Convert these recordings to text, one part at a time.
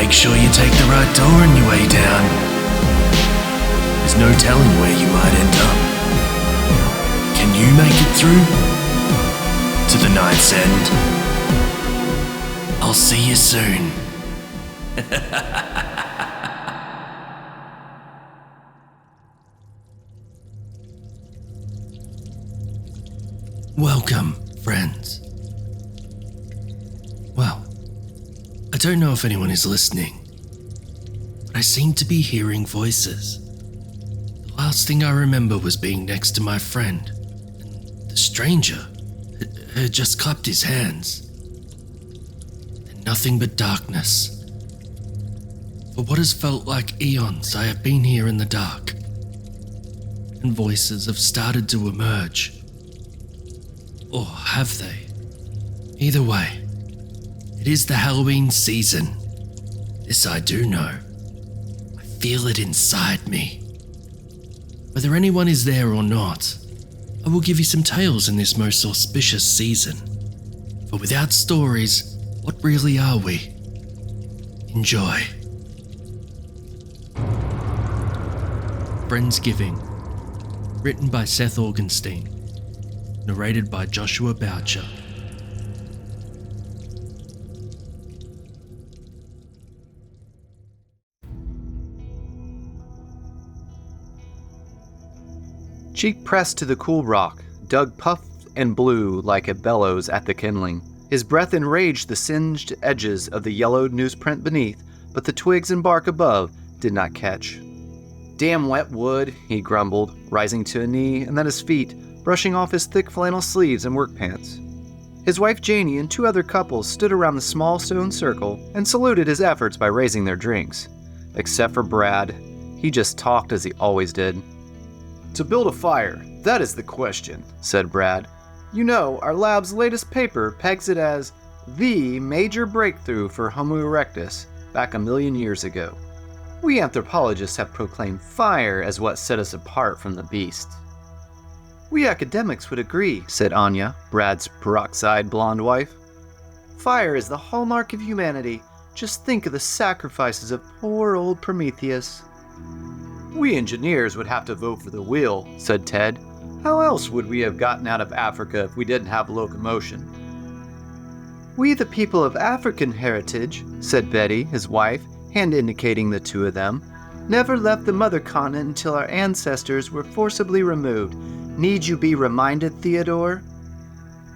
make sure you take the right door on your way down. There's no telling where you might end up. Can you make it through to the night's end? I'll see you soon. Welcome, friends. Well, I don't know if anyone is listening, but I seem to be hearing voices. The last thing I remember was being next to my friend, and the stranger had just clapped his hands. Then nothing but darkness. For what has felt like eons, I have been here in the dark, and voices have started to emerge. Or have they? Either way, it is the Halloween season. This I do know. I feel it inside me. Whether anyone is there or not, I will give you some tales in this most auspicious season. For without stories, what really are we? Enjoy. Friendsgiving, written by Seth Augenstein. Narrated by Joshua Boucher. Cheek pressed to the cool rock, Doug puffed and blew like a bellows at the kindling. His breath enraged the singed edges of the yellowed newsprint beneath, but the twigs and bark above did not catch. "Damn wet wood," he grumbled, rising to a knee and then his feet, brushing off his thick flannel sleeves and work pants. His wife Janie and two other couples stood around the small stone circle and saluted his efforts by raising their drinks. Except for Brad, he just talked as he always did. "To build a fire, that is the question," said Brad. "You know, our lab's latest paper pegs it as the major breakthrough for Homo erectus back 1,000,000 years ago. We anthropologists have proclaimed fire as what set us apart from the beasts." "We academics would agree," said Anya, Brad's peroxide blonde wife. "Fire is the hallmark of humanity. Just think of the sacrifices of poor old Prometheus." "We engineers would have to vote for the wheel," said Ted. "How else would we have gotten out of Africa if we didn't have locomotion?" "We the people of African heritage," said Betty, his wife, hand indicating the two of them, "never left the mother continent until our ancestors were forcibly removed. Need you be reminded, Theodore?"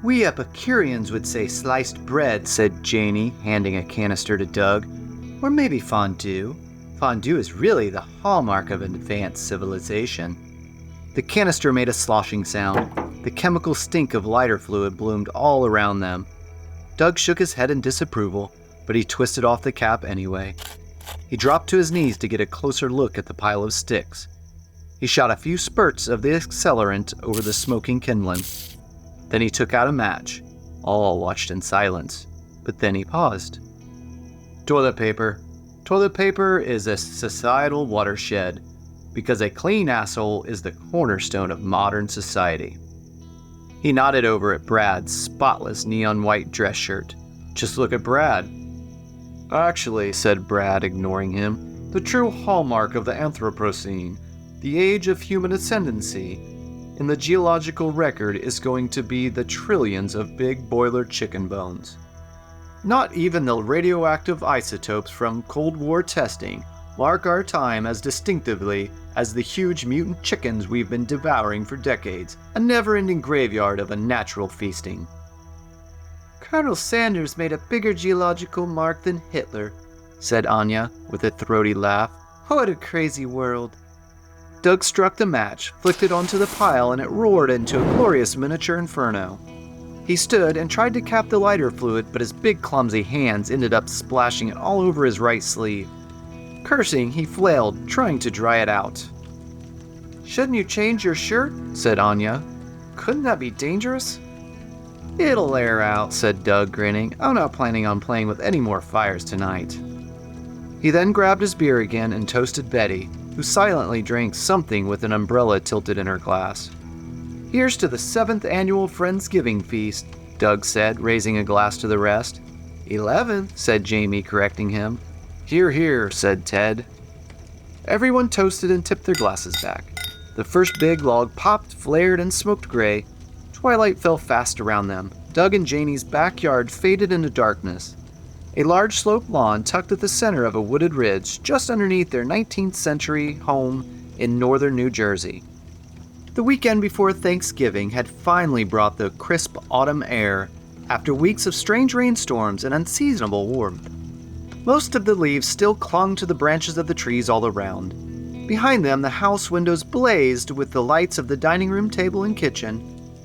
"We Epicureans would say sliced bread," said Janie, handing a canister to Doug. "Or maybe fondue. Fondue is really the hallmark of an advanced civilization." The canister made a sloshing sound. The chemical stink of lighter fluid bloomed all around them. Doug shook his head in disapproval, but he twisted off the cap anyway. He dropped to his knees to get a closer look at the pile of sticks. He shot a few spurts of the accelerant over the smoking kindling. Then he took out a match. All watched in silence, but then he paused. "Toilet paper. Toilet paper is a societal watershed, because a clean asshole is the cornerstone of modern society." He nodded over at Brad's spotless neon white dress shirt. "Just look at Brad." "Actually," said Brad, ignoring him, "the true hallmark of the Anthropocene, the age of human ascendancy, in the geological record is going to be the trillions of big boiler chicken bones. Not even the radioactive isotopes from Cold War testing mark our time as distinctively as the huge mutant chickens we've been devouring for decades, a never-ending graveyard of unnatural feasting." "Colonel Sanders made a bigger geological mark than Hitler," said Anya, with a throaty laugh. "What a crazy world." Doug struck the match, flicked it onto the pile, and it roared into a glorious miniature inferno. He stood and tried to cap the lighter fluid, but his big clumsy hands ended up splashing it all over his right sleeve. Cursing, he flailed, trying to dry it out. "Shouldn't you change your shirt?" said Anya. "Couldn't that be dangerous?" "It'll air out," said Doug, grinning. "I'm not planning on playing with any more fires tonight." He then grabbed his beer again and toasted Betty, who silently drank something with an umbrella tilted in her glass. "Here's to the 7th annual Friendsgiving feast," Doug said, raising a glass to the rest. 11th, said Jamie, correcting him. "Hear, hear," said Ted. Everyone toasted and tipped their glasses back. The first big log popped, flared, and smoked gray. Twilight fell fast around them. Doug and Janie's backyard faded into darkness. A large sloped lawn tucked at the center of a wooded ridge just underneath their 19th century home in northern New Jersey. The weekend before Thanksgiving had finally brought the crisp autumn air after weeks of strange rainstorms and unseasonable warmth. Most of the leaves still clung to the branches of the trees all around. Behind them, the house windows blazed with the lights of the dining room table and kitchen,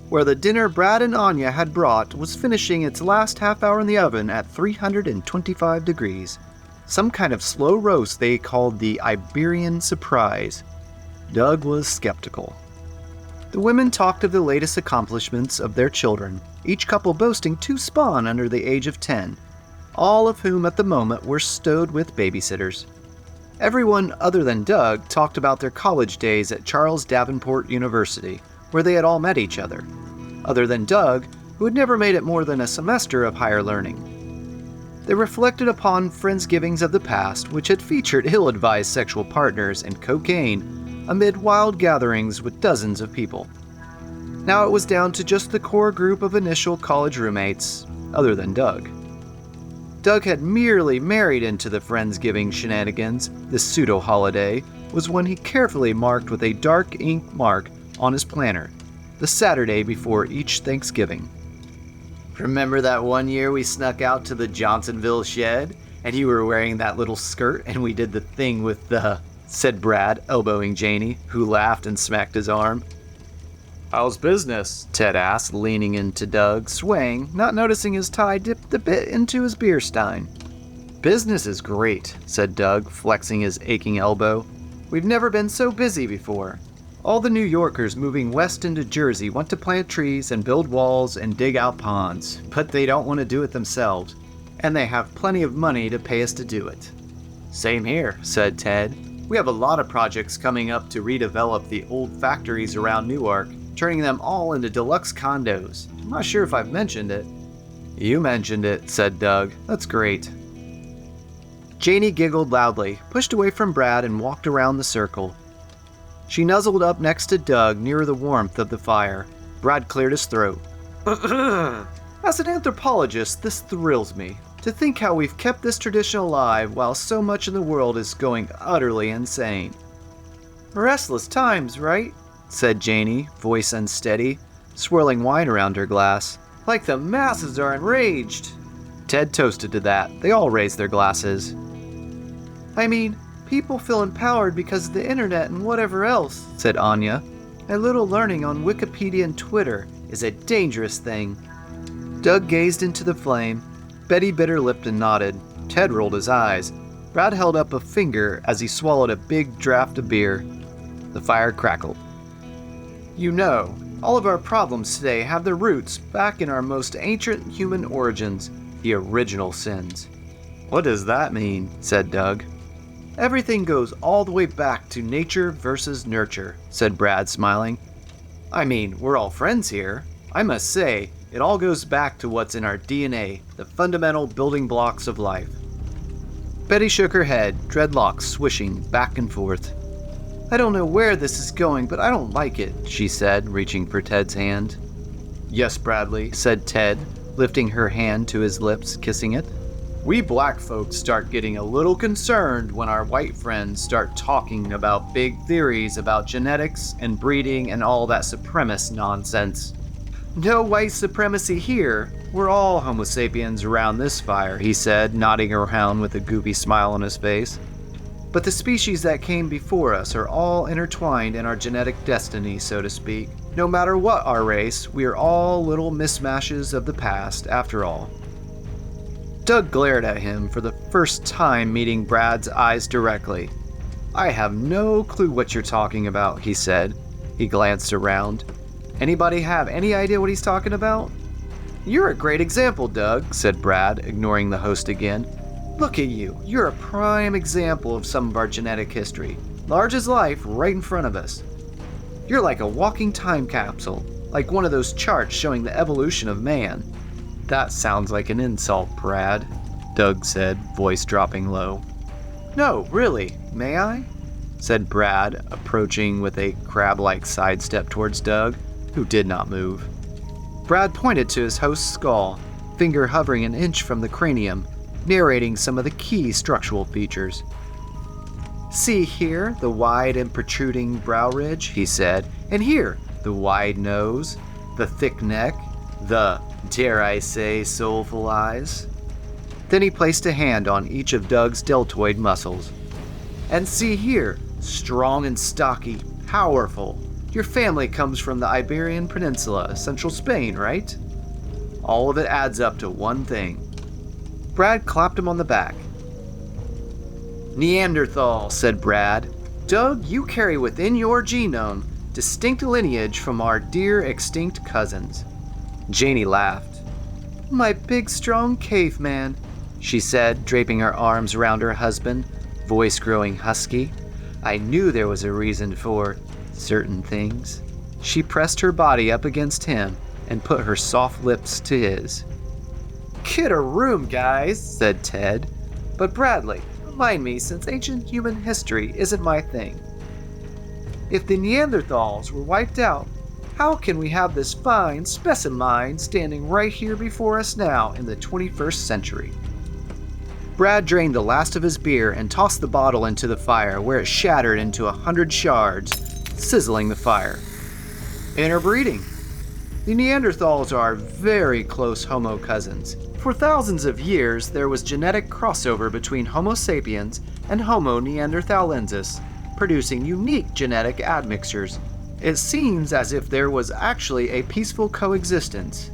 where the dinner Brad and Anya had brought was finishing its last half hour in the oven at 325 degrees. Some kind of slow roast they called the Iberian Surprise. Doug was skeptical. The women talked of the latest accomplishments of their children, each couple boasting 2 spawn under the age of 10, all of whom at the moment were stowed with babysitters. Everyone other than Doug talked about their college days at Charles Davenport University, where they had all met each other, other than Doug, who had never made it more than a semester of higher learning. They reflected upon Friendsgivings of the past, which had featured ill-advised sexual partners and cocaine amid wild gatherings with dozens of people. Now it was down to just the core group of initial college roommates, other than Doug. Doug had merely married into the Friendsgiving shenanigans. This pseudo-holiday was one he carefully marked with a dark ink mark on his planner, the Saturday before each Thanksgiving. "Remember that one year we snuck out to the Johnsonville shed, and you were wearing that little skirt, and we did the thing with the," said Brad, elbowing Janie, who laughed and smacked his arm. "How's business?" Ted asked, leaning into Doug, swaying, not noticing his tie dipped a bit into his beer stein. "Business is great," said Doug, flexing his aching elbow. "We've never been so busy before. All the New Yorkers moving west into Jersey want to plant trees and build walls and dig out ponds, but they don't want to do it themselves, and they have plenty of money to pay us to do it." "Same here," said Ted. "We have a lot of projects coming up to redevelop the old factories around Newark, turning them all into deluxe condos. I'm not sure if I've mentioned it." "You mentioned it," said Doug. "That's great." Janie giggled loudly, pushed away from Brad, and walked around the circle. She nuzzled up next to Doug near the warmth of the fire. Brad cleared his throat. "As an anthropologist, this thrills me. To think how we've kept this tradition alive while so much in the world is going utterly insane." "Restless times, right?" said Janie, voice unsteady, swirling wine around her glass. "Like the masses are enraged." Ted toasted to that. They all raised their glasses. "I mean, people feel empowered because of the internet and whatever else," said Anya. "A little learning on Wikipedia and Twitter is a dangerous thing." Doug gazed into the flame. Betty bit her lip and nodded. Ted rolled his eyes. Brad held up a finger as he swallowed a big draught of beer. The fire crackled. "You know, all of our problems today have their roots back in our most ancient human origins, the original sins." "What does that mean?" said Doug. "Everything goes all the way back to nature versus nurture," said Brad, smiling. "I mean, we're all friends here. I must say, it all goes back to what's in our DNA, the fundamental building blocks of life." Betty shook her head, dreadlocks swishing back and forth. "I don't know where this is going, but I don't like it," she said, reaching for Ted's hand. "Yes, Bradley," said Ted, lifting her hand to his lips, kissing it. "We black folks start getting a little concerned when our white friends start talking about big theories about genetics and breeding and all that supremacist nonsense." "No white supremacy here. We're all Homo sapiens around this fire," he said, nodding around with a goofy smile on his face. "But the species that came before us are all intertwined in our genetic destiny, so to speak. No matter what our race, we are all little mismatches of the past, after all." Doug glared at him for the first time, meeting Brad's eyes directly. "I have no clue what you're talking about," he said. He glanced around. "Anybody have any idea what he's talking about?" "You're a great example, Doug," said Brad, ignoring the host again. "Look at you. You're a prime example of some of our genetic history. Large as life, right in front of us. You're like a walking time capsule, like one of those charts showing the evolution of man." "That sounds like an insult, Brad," Doug said, voice dropping low. No, really, may I? Said Brad, approaching with a crab-like sidestep towards Doug, who did not move. Brad pointed to his host's skull, finger hovering an inch from the cranium, narrating some of the key structural features. See here, the wide and protruding brow ridge, he said, and here, the wide nose, the thick neck, the, dare I say, soulful eyes. Then he placed a hand on each of Doug's deltoid muscles. And see here, strong and stocky, powerful. Your family comes from the Iberian Peninsula, central Spain, right? All of it adds up to one thing. Brad clapped him on the back. Neanderthal, said Brad. Doug, you carry within your genome distinct lineage from our dear extinct cousins. Janie laughed. My big, strong caveman, she said, draping her arms around her husband, voice growing husky. I knew there was a reason for certain things. She pressed her body up against him and put her soft lips to his. Get a room, guys, said Ted. But Bradley, remind me, since ancient human history isn't my thing. If the Neanderthals were wiped out, how can we have this fine specimen standing right here before us now in the 21st century? Brad drained the last of his beer and tossed the bottle into the fire, where it shattered into 100 shards, sizzling the fire. Interbreeding. The Neanderthals are very close Homo cousins. For thousands of years, there was genetic crossover between Homo sapiens and Homo neanderthalensis, producing unique genetic admixtures. It seems as if there was actually a peaceful coexistence.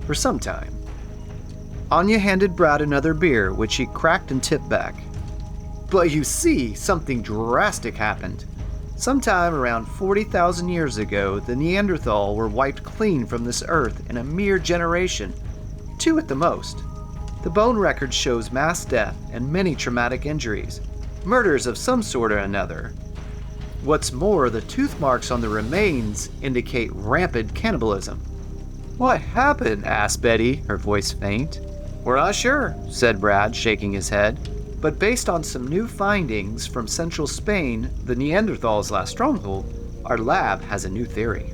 For some time. Anya handed Brad another beer, which he cracked and tipped back. But you see, something drastic happened. Sometime around 40,000 years ago, the Neanderthal were wiped clean from this earth in a mere generation, 2 at the most. The bone record shows mass death and many traumatic injuries, murders of some sort or another. What's more, the tooth marks on the remains indicate rampant cannibalism. What happened? Asked Betty, her voice faint. We're not sure, said Brad, shaking his head. But based on some new findings from central Spain, the Neanderthals' last stronghold, our lab has a new theory.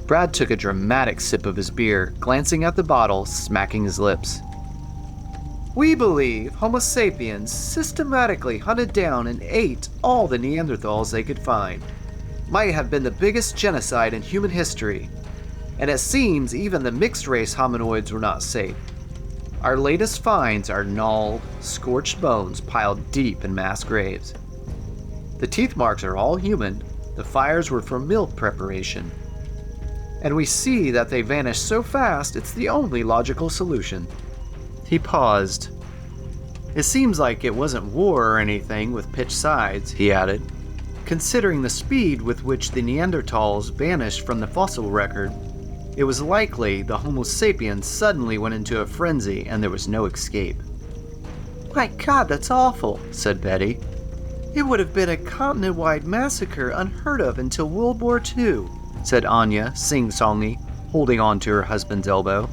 Brad took a dramatic sip of his beer, glancing at the bottle, smacking his lips. We believe Homo sapiens systematically hunted down and ate all the Neanderthals they could find. Might have been the biggest genocide in human history. And it seems even the mixed-race hominoids were not safe. Our latest finds are gnawed, scorched bones piled deep in mass graves. The teeth marks are all human. The fires were for meal preparation. And we see that they vanished so fast it's the only logical solution. He paused. It seems like it wasn't war or anything with pitched sides, he added. Considering the speed with which the Neanderthals vanished from the fossil record, it was likely the Homo sapiens suddenly went into a frenzy and there was no escape. My God, that's awful, said Betty. It would have been a continent-wide massacre unheard of until World War II, said Anya, sing-songy, holding on to her husband's elbow.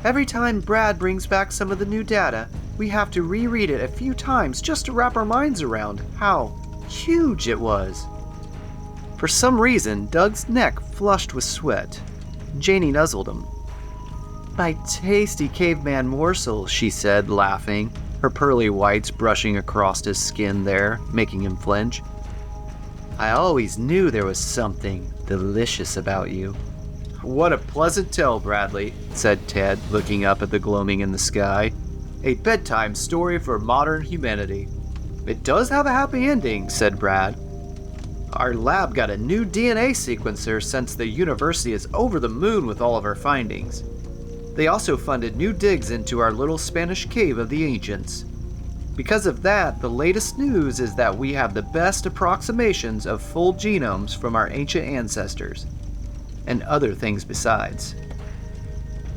Every time Brad brings back some of the new data, we have to reread it a few times just to wrap our minds around how huge it was. For some reason, Doug's neck flushed with sweat. Janie nuzzled him. My tasty caveman morsel, she said, laughing, her pearly whites brushing across his skin there, making him flinch. I always knew there was something delicious about you. What a pleasant tale, Bradley, said Ted, looking up at the gloaming in the sky. A bedtime story for modern humanity. It does have a happy ending, said Brad. Our lab got a new DNA sequencer since the university is over the moon with all of our findings. They also funded new digs into our little Spanish cave of the ancients. Because of that, the latest news is that we have the best approximations of full genomes from our ancient ancestors. And other things besides.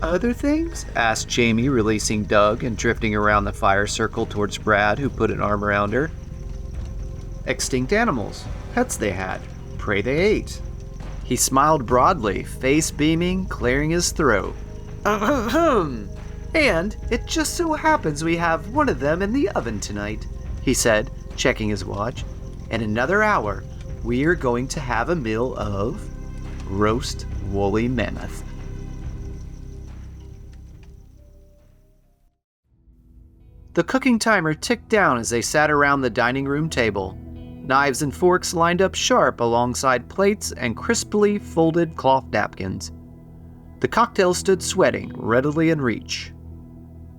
Other things? Asked Jamie, releasing Doug and drifting around the fire circle towards Brad, who put an arm around her. Extinct animals. Pets they had. Prey they ate. He smiled broadly, face beaming, clearing his throat. And it just so happens we have one of them in the oven tonight. he said, checking his watch. "In another hour, we're going to have a meal of roast woolly mammoth." The cooking timer ticked down as they sat around the dining room table. Knives and forks lined up sharp alongside plates and crisply folded cloth napkins. The cocktail stood sweating, readily in reach.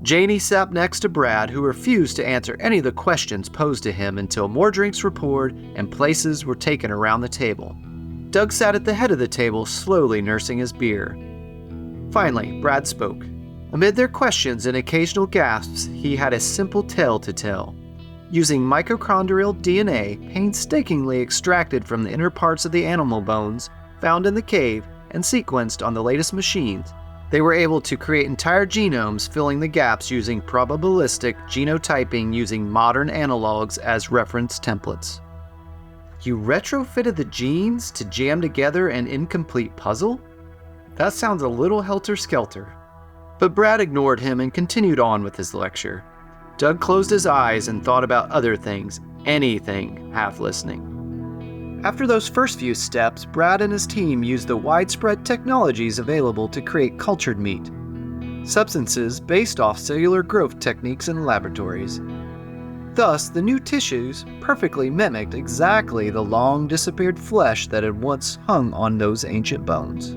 Janie sat next to Brad, who refused to answer any of the questions posed to him until more drinks were poured and places were taken around the table. Doug sat at the head of the table, slowly nursing his beer. Finally, Brad spoke. Amid their questions and occasional gasps, he had a simple tale to tell. Using mitochondrial DNA painstakingly extracted from the inner parts of the animal bones found in the cave and sequenced on the latest machines, they were able to create entire genomes, filling the gaps using probabilistic genotyping using modern analogs as reference templates. You retrofitted the genes to jam together an incomplete puzzle? That sounds a little helter-skelter. But Brad ignored him and continued on with his lecture. Doug closed his eyes and thought about other things, anything, half listening. After those first few steps, Brad and his team used the widespread technologies available to create cultured meat, substances based off cellular growth techniques in laboratories. Thus, the new tissues perfectly mimicked exactly the long-disappeared flesh that had once hung on those ancient bones.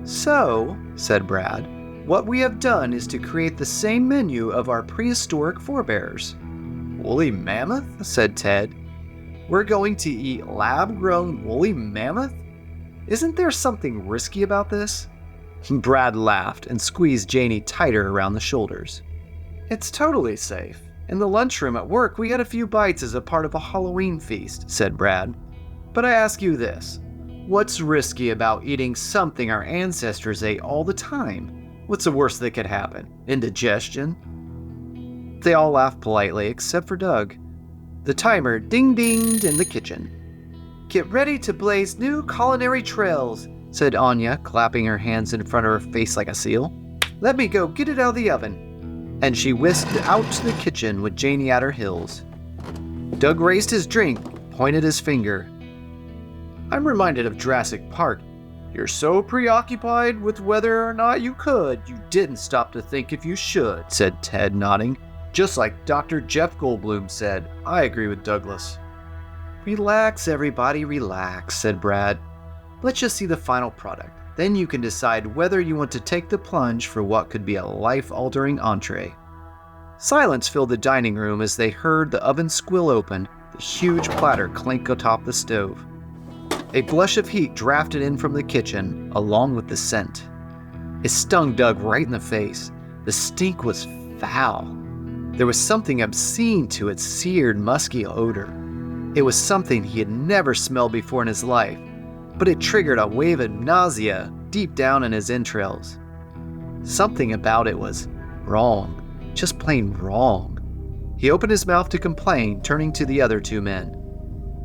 "So," said Brad, "what we have done is to create the same menu of our prehistoric forebears." "Woolly mammoth?" said Ted. "We're going to eat lab-grown woolly mammoth? Isn't there something risky about this?" Brad laughed and squeezed Janie tighter around the shoulders. "It's totally safe. In the lunchroom at work, we had a few bites as a part of a Halloween feast," said Brad. "But I ask you this. What's risky about eating something our ancestors ate all the time? What's the worst that could happen? Indigestion?" They all laughed politely, except for Doug. The timer ding-dinged in the kitchen. "Get ready to blaze new culinary trails," said Anya, clapping her hands in front of her face like a seal. "Let me go get it out of the oven." And she whisked out to the kitchen with Janie at her heels. Doug raised his drink, pointed his finger. "I'm reminded of Jurassic Park. You're so preoccupied with whether or not you could, you didn't stop to think if you should," said Ted, nodding. "Just like Dr. Jeff Goldblum said. I agree with Douglas." "Relax, everybody, relax," said Brad. "Let's just see the final product. Then you can decide whether you want to take the plunge for what could be a life-altering entree." Silence filled the dining room as they heard the oven squill open, the huge platter clink atop the stove. A blush of heat drafted in from the kitchen, along with the scent. It stung Doug right in the face. The stink was foul. There was something obscene to its seared, musky odor. It was something he had never smelled before in his life, but it triggered a wave of nausea deep down in his entrails. Something about it was wrong, just plain wrong. He opened his mouth to complain, turning to the other two men.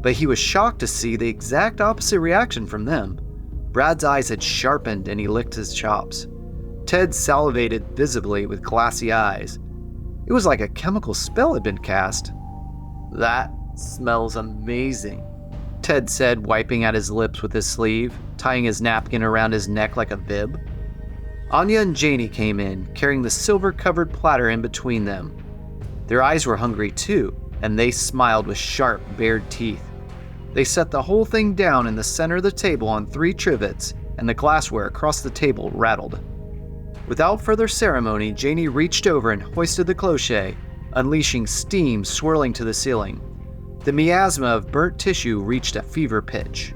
But he was shocked to see the exact opposite reaction from them. Brad's eyes had sharpened and he licked his chops. Ted salivated visibly with glassy eyes. It was like a chemical spell had been cast. "That smells amazing," Ted said, wiping at his lips with his sleeve, tying his napkin around his neck like a bib. Anya and Janie came in, carrying the silver-covered platter in between them. Their eyes were hungry too, and they smiled with sharp, bared teeth. They set the whole thing down in the center of the table on 3 trivets, and the glassware across the table rattled. Without further ceremony, Janie reached over and hoisted the cloche, unleashing steam swirling to the ceiling. The miasma of burnt tissue reached a fever pitch.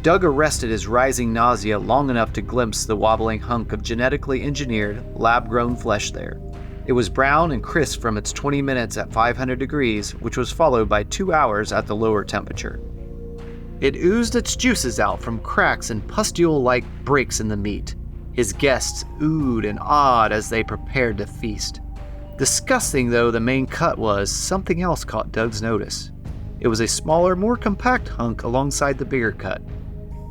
Doug arrested his rising nausea long enough to glimpse the wobbling hunk of genetically engineered, lab-grown flesh there. It was brown and crisp from its 20 minutes at 500 degrees, which was followed by 2 hours at the lower temperature. It oozed its juices out from cracks and pustule-like breaks in the meat. His guests oohed and awed as they prepared to feast. Disgusting though the main cut was, something else caught Doug's notice. It was a smaller, more compact hunk alongside the bigger cut.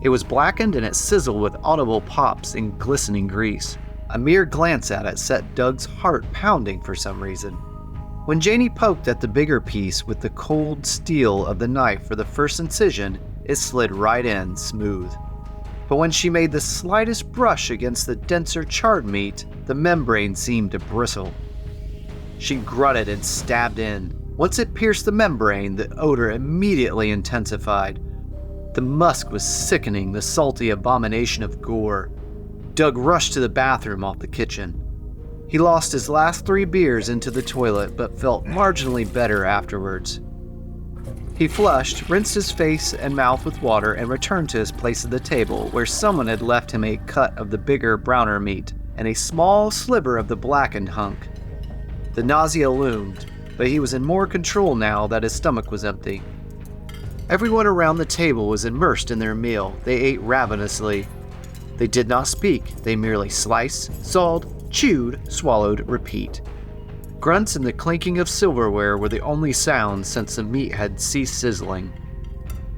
It was blackened and it sizzled with audible pops and glistening grease. A mere glance at it set Doug's heart pounding for some reason. When Janie poked at the bigger piece with the cold steel of the knife for the first incision, it slid right in, smooth. But when she made the slightest brush against the denser charred meat, the membrane seemed to bristle. She grunted and stabbed in. Once it pierced the membrane, the odor immediately intensified. The musk was sickening, the salty abomination of gore. Doug rushed to the bathroom off the kitchen. He lost his last 3 beers into the toilet, but felt marginally better afterwards. He flushed, rinsed his face and mouth with water, and returned to his place at the table, where someone had left him a cut of the bigger, browner meat, and a small sliver of the blackened hunk. The nausea loomed, but he was in more control now that his stomach was empty. Everyone around the table was immersed in their meal. They ate ravenously. They did not speak, they merely sliced, sawed, chewed, swallowed, repeat. Grunts and the clinking of silverware were the only sounds since the meat had ceased sizzling.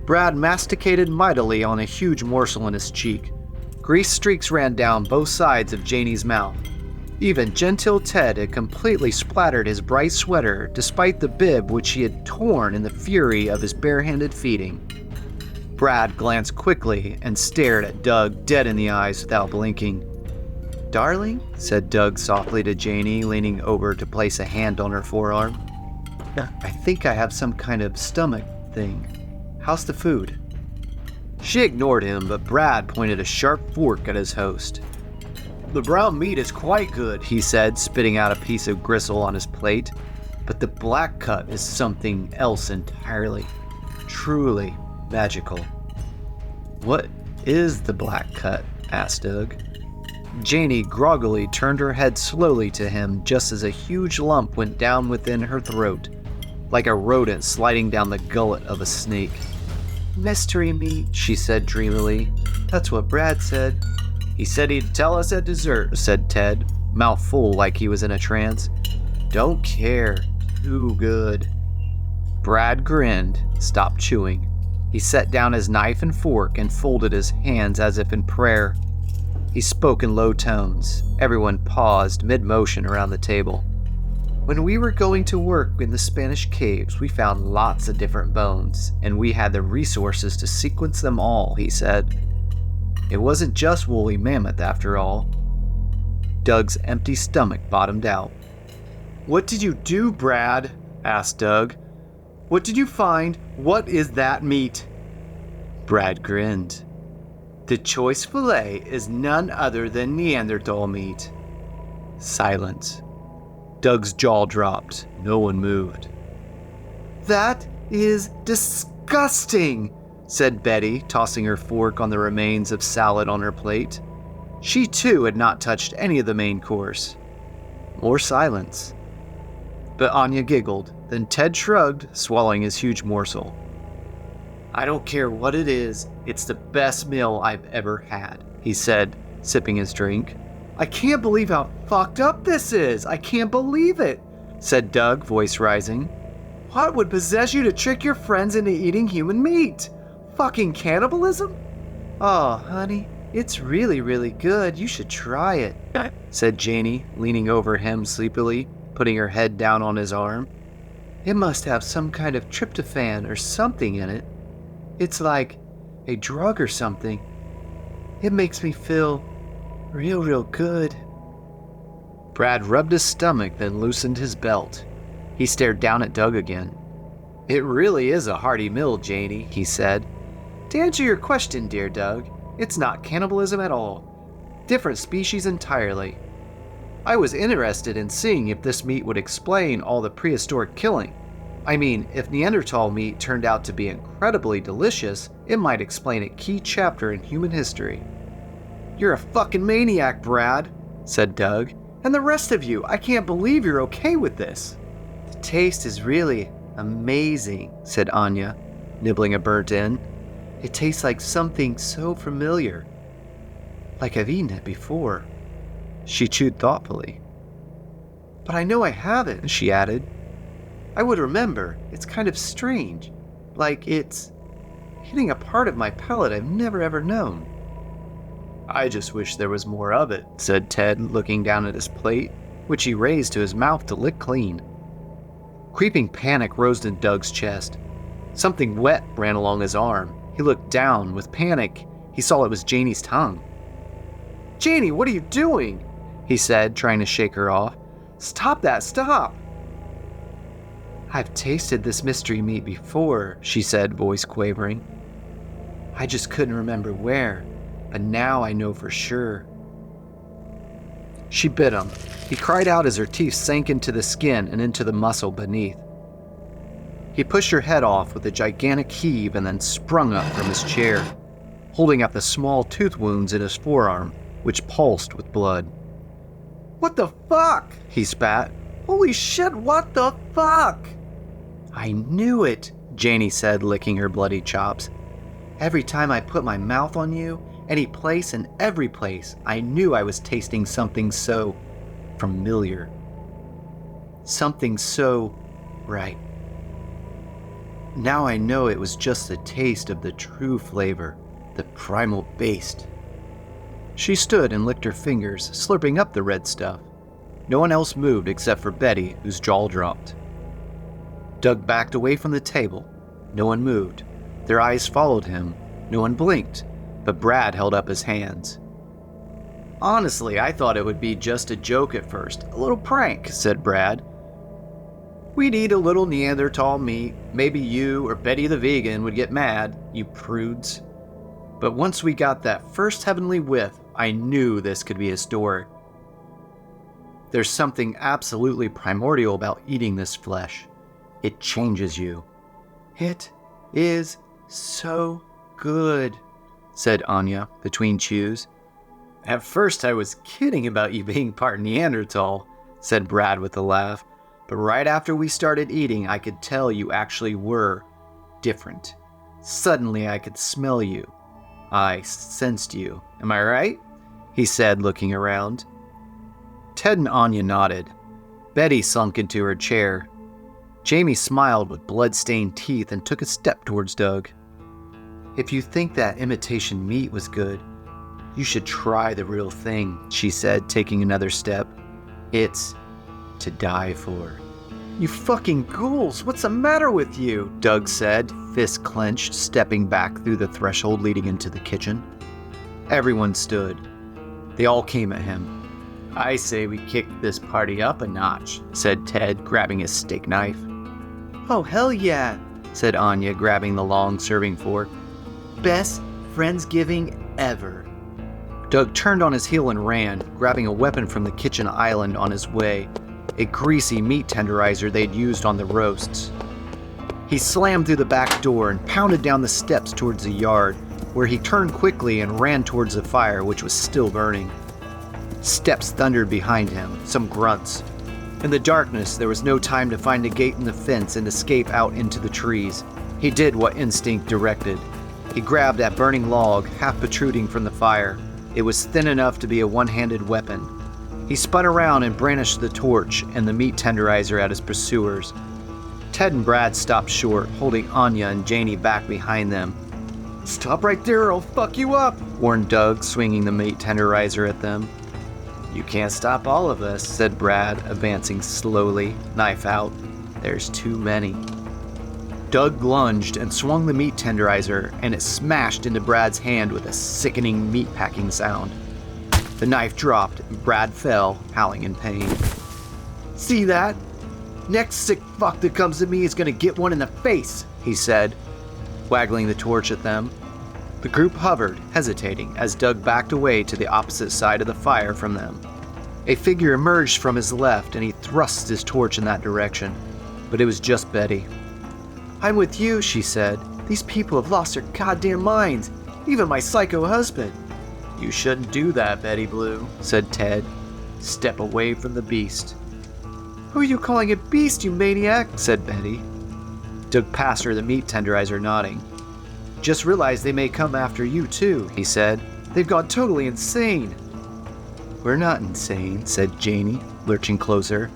Brad masticated mightily on a huge morsel in his cheek. Grease streaks ran down both sides of Janie's mouth. Even Gentile Ted had completely splattered his bright sweater despite the bib which he had torn in the fury of his barehanded feeding. Brad glanced quickly and stared at Doug dead in the eyes without blinking. "Darling," said Doug softly to Janie, leaning over to place a hand on her forearm. "I think I have some kind of stomach thing. How's the food?" She ignored him, but Brad pointed a sharp fork at his host. "The brown meat is quite good," he said, spitting out a piece of gristle on his plate. "But the black cut is something else entirely. Truly magical." "What is the black cut?" asked Doug. Janie groggily turned her head slowly to him just as a huge lump went down within her throat, like a rodent sliding down the gullet of a snake. "Mystery meat," she said dreamily. "That's what Brad said." "He said he'd tell us at dessert," said Ted, mouth full like he was in a trance. "Don't care. Too good." Brad grinned, stopped chewing. He set down his knife and fork and folded his hands as if in prayer. He spoke in low tones. Everyone paused mid-motion around the table. "When we were going to work in the Spanish caves, we found lots of different bones, and we had the resources to sequence them all," he said. "It wasn't just woolly mammoth after all." Doug's empty stomach bottomed out. "What did you do, Brad?" asked Doug. "What did you find? What is that meat?" Brad grinned. "The choice fillet is none other than Neanderthal meat." Silence. Doug's jaw dropped. No one moved. "That is disgusting," said Betty, tossing her fork on the remains of salad on her plate. She too had not touched any of the main course. More silence. But Anya giggled, then Ted shrugged, swallowing his huge morsel. "I don't care what it is, it's the best meal I've ever had," he said, sipping his drink. "I can't believe how fucked up this is! I can't believe it!" said Doug, voice rising. "What would possess you to trick your friends into eating human meat? Fucking cannibalism?" "Oh, honey, it's really, really good. You should try it," said Janie, leaning over him sleepily, putting her head down on his arm. "It must have some kind of tryptophan or something in it. It's like a drug or something. It makes me feel real good." Brad rubbed his stomach, then loosened his belt. He stared down at Doug again. "It really is a hearty meal, Janie," he said. "To answer your question, dear Doug, it's not cannibalism at all. Different species entirely. I was interested in seeing if this meat would explain all the prehistoric killing. I mean, if Neanderthal meat turned out to be incredibly delicious, it might explain a key chapter in human history." "You're a fucking maniac, Brad," said Doug. "And the rest of you, I can't believe you're okay with this." "The taste is really amazing," said Anya, nibbling a burnt end. "It tastes like something so familiar. Like I've eaten it before." She chewed thoughtfully. "But I know I haven't," she added. "I would remember. It's kind of strange. Like it's hitting a part of my palate I've never ever known." "I just wish there was more of it," said Ted, looking down at his plate, which he raised to his mouth to lick clean. Creeping panic rose in Doug's chest. Something wet ran along his arm. He looked down. With panic, he saw it was Janie's tongue. "Janie, what are you doing?" he said, trying to shake her off. "Stop that, stop!" "I've tasted this mystery meat before," she said, voice quavering. "I just couldn't remember where, but now I know for sure." She bit him. He cried out as her teeth sank into the skin and into the muscle beneath. He pushed her head off with a gigantic heave and then sprung up from his chair, holding up the small tooth wounds in his forearm, which pulsed with blood. "What the fuck?" he spat. "Holy shit, what the fuck?" "I knew it," Janie said, licking her bloody chops. "Every time I put my mouth on you, any place and every place, I knew I was tasting something so familiar. Something so right. Now I know it was just the taste of the true flavor, the primal beast." She stood and licked her fingers, slurping up the red stuff. No one else moved except for Betty, whose jaw dropped. Doug backed away from the table. No one moved. Their eyes followed him. No one blinked, but Brad held up his hands. "Honestly, I thought it would be just a joke at first, a little prank," said Brad. "We'd eat a little Neanderthal meat. Maybe you or Betty the vegan would get mad, you prudes. But once we got that first heavenly whiff, I knew this could be historic. There's something absolutely primordial about eating this flesh. It changes you. It is so good," said Anya between chews. "At first I was kidding about you being part Neanderthal," said Brad with a laugh. "But right after we started eating, I could tell you actually were different. Suddenly I could smell you. I sensed you. Am I right?" he said, looking around. Ted and Anya nodded. Betty sunk into her chair. Jamie smiled with blood-stained teeth and took a step towards Doug. "If you think that imitation meat was good, you should try the real thing," she said, taking another step. "It's to die for." "You fucking ghouls, what's the matter with you?" Doug said, fist clenched, stepping back through the threshold leading into the kitchen. Everyone stood. They all came at him. "I say we kick this party up a notch," said Ted, grabbing his steak knife. "Oh, hell yeah," said Anya, grabbing the long serving fork. "Best Friendsgiving ever." Doug turned on his heel and ran, grabbing a weapon from the kitchen island on his way, a greasy meat tenderizer they'd used on the roasts. He slammed through the back door and pounded down the steps towards the yard, where he turned quickly and ran towards the fire, which was still burning. Steps thundered behind him, some grunts. In the darkness, there was no time to find a gate in the fence and escape out into the trees. He did what instinct directed. He grabbed at burning log, half protruding from the fire. It was thin enough to be a one-handed weapon. He spun around and brandished the torch and the meat tenderizer at his pursuers. Ted and Brad stopped short, holding Anya and Janie back behind them. "Stop right there or I'll fuck you up," warned Doug, swinging the meat tenderizer at them. "You can't stop all of us," said Brad, advancing slowly, knife out. "There's too many." Doug lunged and swung the meat tenderizer, and it smashed into Brad's hand with a sickening meat-packing sound. The knife dropped, and Brad fell, howling in pain. "See that? Next sick fuck that comes to me is gonna get one in the face," he said, waggling the torch at them. The group hovered, hesitating, as Doug backed away to the opposite side of the fire from them. A figure emerged from his left, and he thrust his torch in that direction. But it was just Betty. "I'm with you," she said. "These people have lost their goddamn minds. Even my psycho husband." "You shouldn't do that, Betty Blue," said Ted. "Step away from the beast." "Who are you calling a beast, you maniac?" said Betty. Doug passed her the meat tenderizer, nodding. "Just realized they may come after you too," he said. "They've gone totally insane." "We're not insane," said Janie, lurching closer.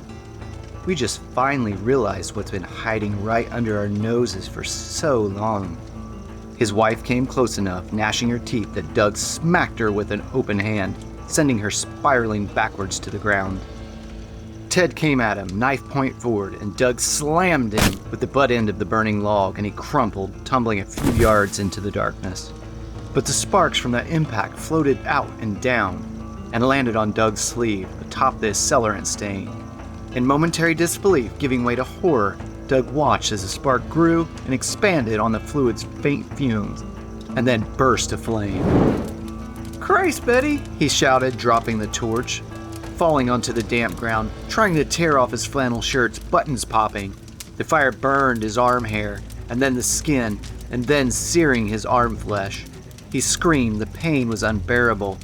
"We just finally realized what's been hiding right under our noses for so long." His wife came close enough, gnashing her teeth, that Doug smacked her with an open hand, sending her spiraling backwards to the ground. Ted came at him, knife point forward, and Doug slammed him with the butt end of the burning log, and he crumpled, tumbling a few yards into the darkness. But the sparks from that impact floated out and down, and landed on Doug's sleeve, atop the accelerant stain. In momentary disbelief, giving way to horror, Doug watched as the spark grew and expanded on the fluid's faint fumes, and then burst aflame. "Christ, Betty!" he shouted, dropping the torch, falling onto the damp ground, trying to tear off his flannel shirt's buttons popping. The fire burned his arm hair, and then the skin, and then searing his arm flesh. He screamed. The pain was unbearable.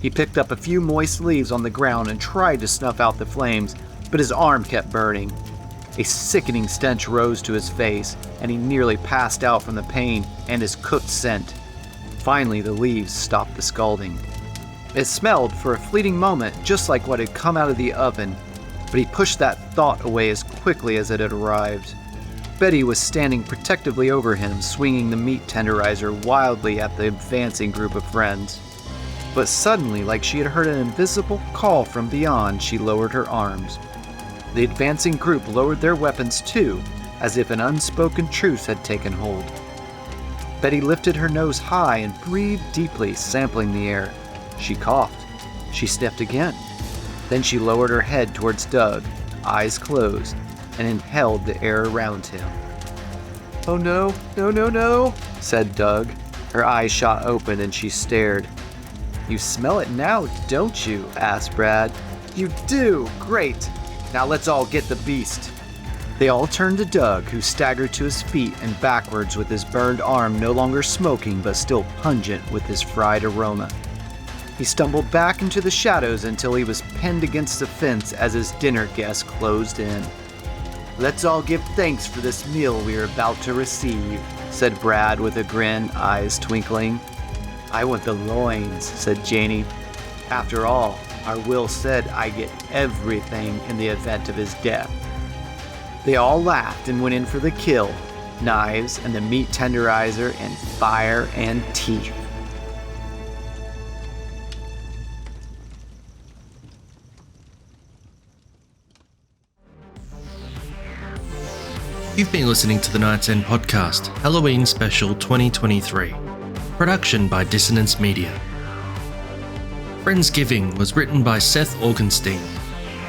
He picked up a few moist leaves on the ground and tried to snuff out the flames, but his arm kept burning. A sickening stench rose to his face, and he nearly passed out from the pain and his cooked scent. Finally, the leaves stopped the scalding. It smelled for a fleeting moment just like what had come out of the oven, but he pushed that thought away as quickly as it had arrived. Betty was standing protectively over him, swinging the meat tenderizer wildly at the advancing group of friends. But suddenly, like she had heard an invisible call from beyond, she lowered her arms. The advancing group lowered their weapons too, as if an unspoken truce had taken hold. Betty lifted her nose high and breathed deeply, sampling the air. She coughed. She sniffed again. Then she lowered her head towards Doug, eyes closed, and inhaled the air around him. "Oh no, no, no, no," said Doug. Her eyes shot open and she stared. "You smell it now, don't you?" asked Brad. "You do! Great! Now let's all get the beast." They all turned to Doug, who staggered to his feet and backwards with his burned arm no longer smoking but still pungent with his fried aroma. He stumbled back into the shadows until he was pinned against the fence as his dinner guests closed in. "Let's all give thanks for this meal we are about to receive," said Brad with a grin, eyes twinkling. "I want the loins," said Janie. "After all, our will said I get everything in the event of his death." They all laughed and went in for the kill, knives and the meat tenderizer and fire and teeth. You've been listening to the Night's End podcast, Halloween Special 2023. Production by Dissonance Media. Friendsgiving was written by Seth Augenstein.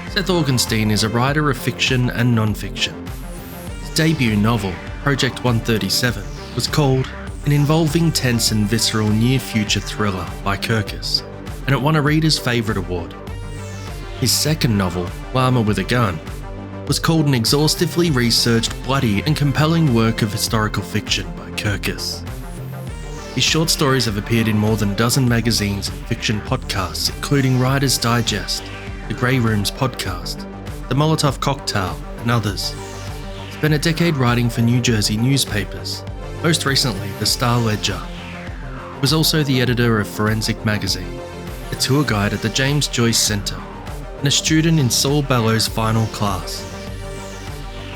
Seth Augenstein is a writer of fiction and non-fiction. His debut novel, Project 137, was called An Involving, Tense and Visceral Near-Future Thriller by Kirkus, and it won a Reader's Favourite Award. His second novel, Lama with a Gun, was called an exhaustively researched, bloody and compelling work of historical fiction by Kirkus. His short stories have appeared in more than a dozen magazines and fiction podcasts, including Writer's Digest, The Grey Rooms podcast, The Molotov Cocktail, and others. He spent a decade writing for New Jersey newspapers, most recently the Star Ledger. He was also the editor of Forensic Magazine, a tour guide at the James Joyce Centre, and a student in Saul Bellow's final class.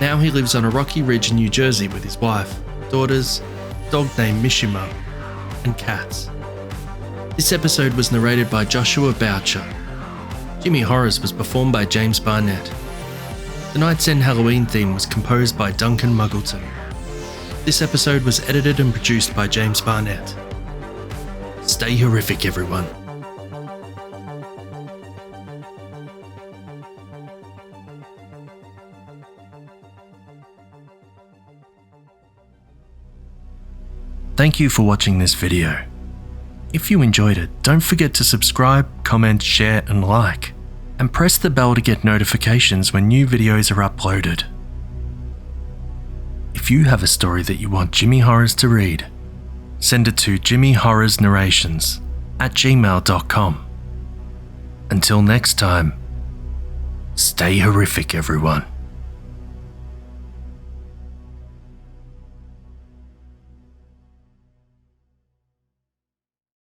Now he lives on a rocky ridge in New Jersey with his wife, daughters, dog named Mishima, and cats. This episode was narrated by Joshua Boucher. Jimmy Horrors was performed by James Barnett. The Night's End Halloween theme was composed by Duncan Muggleton. This episode was edited and produced by James Barnett. Stay horrific, everyone. Thank you for watching this video. If you enjoyed it, don't forget to subscribe, comment, share and like, and press the bell to get notifications when new videos are uploaded. If you have a story that you want Jimmy Horrors to read, send it to jimmyhorrorsnarrations@gmail.com. Until next time, stay horrific, everyone.